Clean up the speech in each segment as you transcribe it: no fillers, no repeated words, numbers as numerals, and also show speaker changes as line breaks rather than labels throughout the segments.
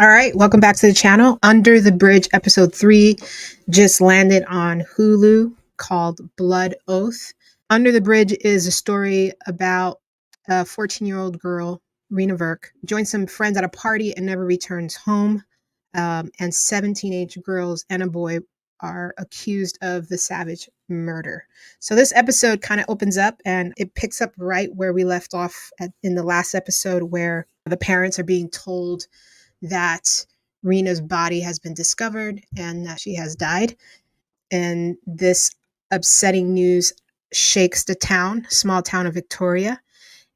All right, welcome back to the channel. Under the Bridge, episode 3 just landed on Hulu called Blood Oath. Under the Bridge is a story about a 14-year-old girl, Reena Virk, joins some friends at a party and never returns home. And 7 teenage girls and a boy are accused of the savage murder. So this episode kind of opens up and it picks up right where we left off in the last episode, where the parents are being told that Reena's body has been discovered and that she has died. And this upsetting news shakes the town, small town of Victoria.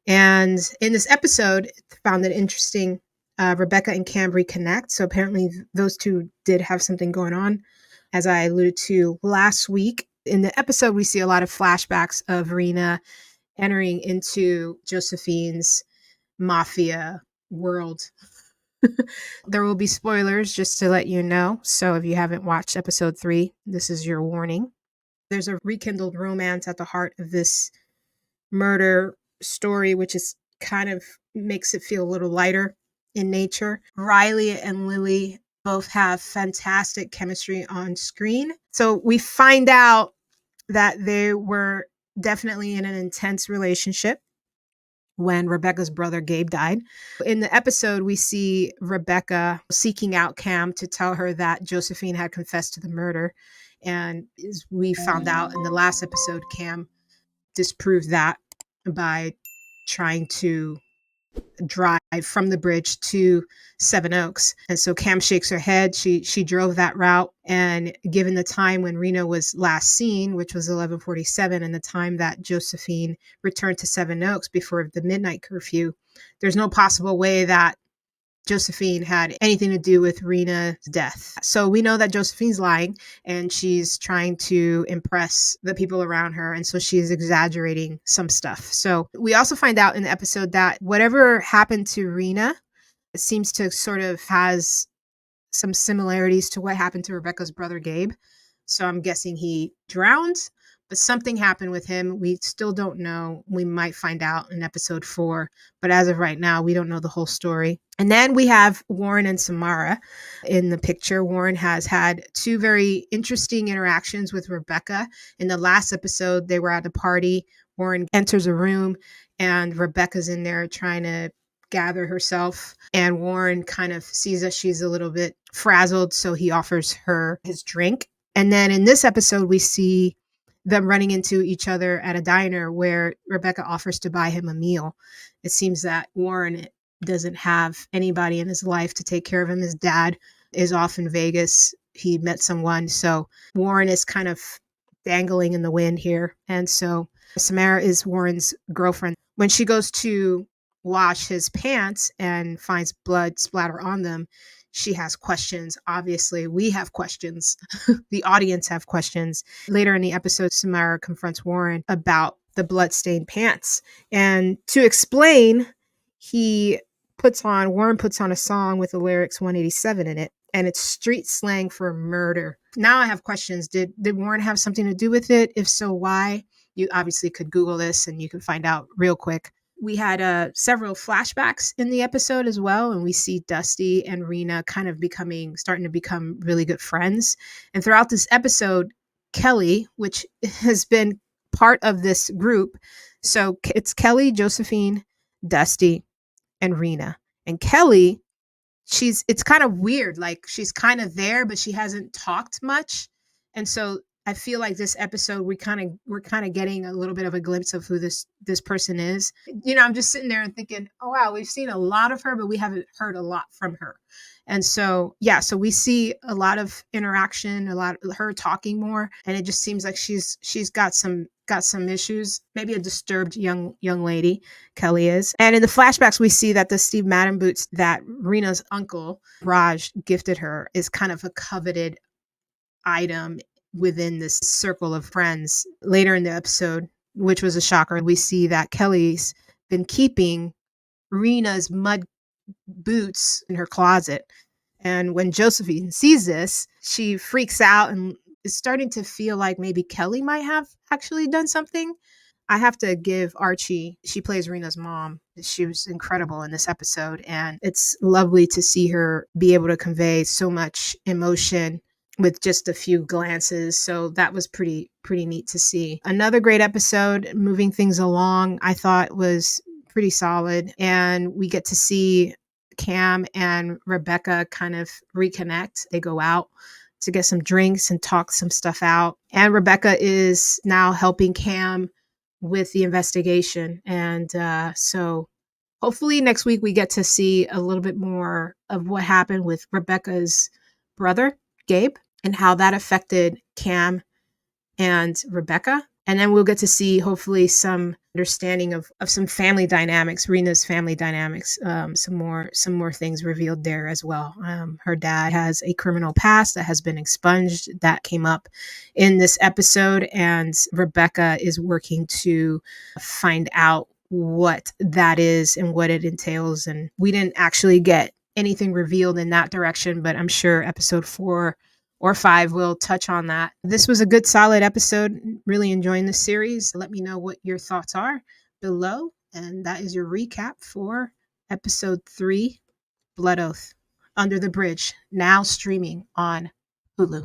And in this episode, found it interesting. Rebecca and Cam reconnect. So apparently those two did have something going on. As I alluded to last week, in the episode, we see a lot of flashbacks of Reena entering into Josephine's mafia world. There will be spoilers, just to let you know. So if you haven't watched episode 3, this is your warning. There's a rekindled romance at the heart of this murder story, which is kind of makes it feel a little lighter in nature. Riley and Lily both have fantastic chemistry on screen. So we find out that they were definitely in an intense relationship when Rebecca's brother Gabe died. In the episode, we see Rebecca seeking out Cam to tell her that Josephine had confessed to the murder. And as we found out in the last episode, Cam disproved that by trying to drive from the bridge to Seven Oaks. And so Cam shakes her head. She drove that route. And given the time when Reena was last seen, which was 11:47, and the time that Josephine returned to Seven Oaks before the midnight curfew, there's no possible way that Josephine had anything to do with Reena's death. So we know that Josephine's lying and she's trying to impress the people around her. And so she's exaggerating some stuff. So we also find out in the episode that whatever happened to Reena, it seems to sort of has some similarities to what happened to Rebecca's brother Gabe. So I'm guessing he drowned, but something happened with him. We still don't know. We might find out in episode 4, but as of right now, we don't know the whole story. And then we have Warren and Samara in the picture. Warren has had 2 very interesting interactions with Rebecca. In the last episode, they were at a party. Warren enters a room and Rebecca's in there trying to gather herself, and Warren kind of sees that she's a little bit frazzled, so he offers her his drink. And then in this episode, we see them running into each other at a diner where Rebecca offers to buy him a meal. It seems that Warren doesn't have anybody in his life to take care of him. His dad is off in Vegas. He met someone. So Warren is kind of dangling in the wind here. And so Samara is Warren's girlfriend. When she goes to wash his pants and finds blood splatter on them, she has questions. Obviously, we have questions. The audience have questions. Later in the episode, Samara confronts Warren about the bloodstained pants. And to explain, Warren puts on a song with the lyrics 187 in it, and it's street slang for murder. Now I have questions. Did Warren have something to do with it? If so, why? You obviously could Google this and you can find out real quick. We had several flashbacks in the episode as well, and we see Dusty and Reena kind of starting to become really good friends. And throughout this episode, Kelly, which has been part of this group, so it's Kelly, Josephine, Dusty, and Reena. And Kelly, it's kind of weird. Like, she's kind of there, but she hasn't talked much. And so I feel like this episode, we're kind of getting a little bit of a glimpse of who this person is. You know, I'm just sitting there and thinking, oh wow, we've seen a lot of her, but we haven't heard a lot from her. And so yeah, so we see a lot of interaction, a lot of her talking more, and it just seems like she's got some issues, maybe a disturbed young lady, Kelly is. And in the flashbacks, we see that the Steve Madden boots that Reena's uncle Raj gifted her is kind of a coveted item within this circle of friends. Later in the episode, which was a shocker, we see that Kelly's been keeping Reena's mud boots in her closet. And when Josephine sees this, she freaks out and is starting to feel like maybe Kelly might have actually done something. I have to give Archie, she plays Rena's mom. She was incredible in this episode. And it's lovely to see her be able to convey so much emotion with just a few glances. So that was pretty neat to see. Another great episode, moving things along, I thought was pretty solid. And we get to see Cam and Rebecca kind of reconnect. They go out to get some drinks and talk some stuff out. And Rebecca is now helping Cam with the investigation. And so hopefully next week we get to see a little bit more of what happened with Rebecca's brother, Gabe, and how that affected Cam and Rebecca. And then we'll get to see hopefully some understanding of some family dynamics, Rena's family dynamics, some more things revealed there as well. Her dad has a criminal past that has been expunged. That came up in this episode, and Rebecca is working to find out what that is and what it entails. And we didn't actually get anything revealed in that direction, but I'm sure episode 4 or 5 will touch on that. This was a good, solid episode. Really enjoying the series. Let me know what your thoughts are below. And that is your recap for episode 3, Blood Oath, Under the Bridge, now streaming on Hulu.